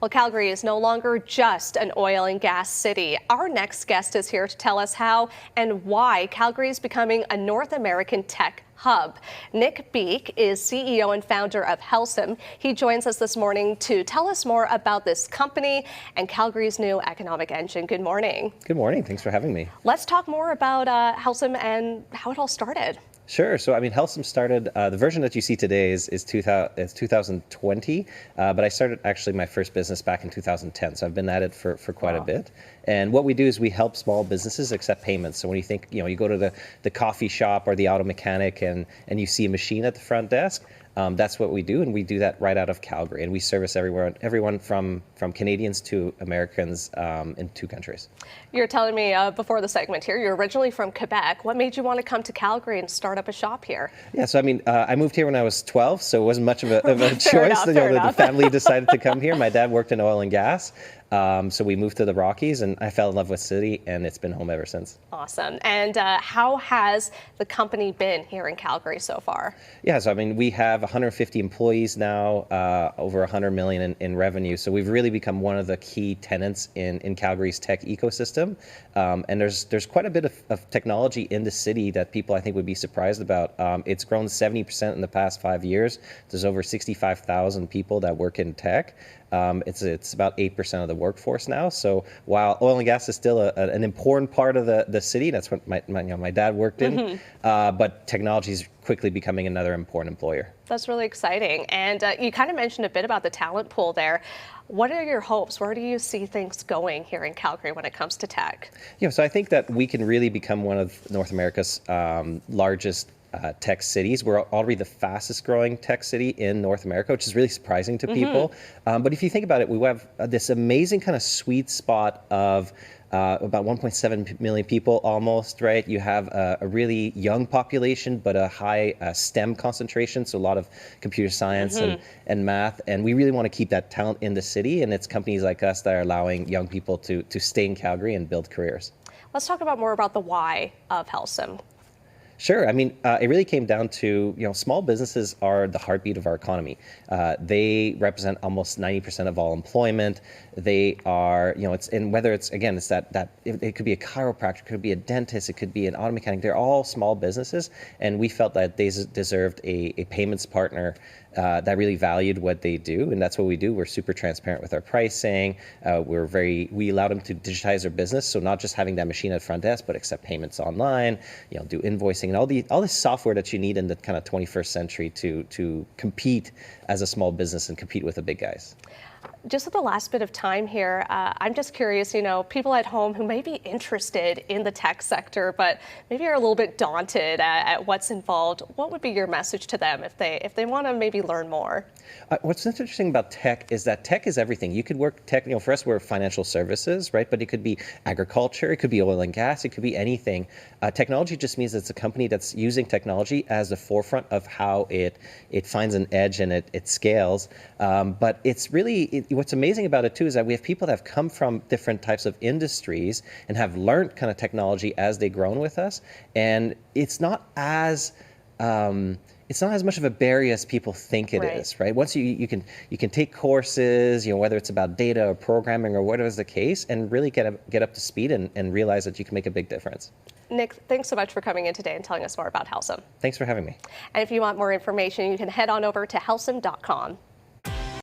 Well, Calgary is no longer just an oil and gas city. Our next guest is here to tell us how and why Calgary is becoming a North American tech hub. Nick Beek is CEO and founder of Helcim. He joins us this morning to tell us more about this company and Calgary's new economic engine. Good morning. Good morning. Thanks for having me. Let's talk more about Helcim and how it all started. Sure. So, Helcim started, the version that you see today is 2020, but I started actually my first business back in 2010. So I've been at it for quite a bit. And what we do is we help small businesses accept payments. So when you think, you go to the coffee shop or the auto mechanic and you see a machine at the front desk, that's what we do, and we do that right out of Calgary. And we service everyone from Canadians to Americans in 2 countries. You're telling me before the segment here, you're originally from Quebec. What made you want to come to Calgary and start up a shop here? Yeah, so I moved here when I was 12, so it wasn't much of a choice. The family decided to come here. My dad worked in oil and gas. So we moved to the Rockies, and I fell in love with the city, and it's been home ever since. Awesome. And how has the company been here in Calgary so far? Yeah, so we have 150 employees now, over 100 million in revenue. So we've really become one of the key tenants in Calgary's tech ecosystem. And there's quite a bit of technology in the city that people, I think, would be surprised about. It's grown 70% in the past 5 years. There's over 65,000 people that work in tech. It's about 8% of the workforce now. So while oil and gas is still an important part of the city, that's what my dad worked in, but technology is quickly becoming another important employer. That's really exciting. And you kind of mentioned a bit about the talent pool there. What are your hopes? Where do you see things going here in Calgary when it comes to tech? Yeah, so I think that we can really become one of North America's largest tech cities. We're already the fastest growing tech city in North America, which is really surprising to people. But if you think about it, we have this amazing kind of sweet spot of about 1.7 million people almost, right? You have a really young population, but a high STEM concentration, so a lot of computer science and math. And we really want to keep that talent in the city, and it's companies like us that are allowing young people to stay in Calgary and build careers. Let's talk about more about the why of Helcim. Sure. It really came down to, small businesses are the heartbeat of our economy. They represent almost 90% of all employment. They are, and whether it's that it could be a chiropractor, it could be a dentist, it could be an auto mechanic. They're all small businesses, and we felt that they deserved a payments partner that really valued what they do, and that's what we do. We're super transparent with our pricing. We allow them to digitize their business, so not just having that machine at front desk, but accept payments online, do invoicing and all the software that you need in the kind of 21st century to compete as a small business and compete with the big guys. Just at the last bit of time here, I'm just curious, people at home who may be interested in the tech sector, but maybe are a little bit daunted at what's involved. What would be your message to them if they want to maybe learn more? What's interesting about tech is that tech is everything. You could work tech, for us, we're financial services, right? But it could be agriculture, it could be oil and gas, it could be anything. Technology just means it's a company that's using technology as the forefront of how it finds an edge and it scales. But it's really, what's amazing about it too is that we have people that have come from different types of industries and have learned kind of technology as they've grown with us. And it's not as much of a barrier as people think it is, right? Once you can take courses, whether it's about data or programming or whatever is the case, and really get up to speed and realize that you can make a big difference. Nick, thanks so much for coming in today and telling us more about Helcim. Thanks for having me. And if you want more information, you can head on over to helcim.com.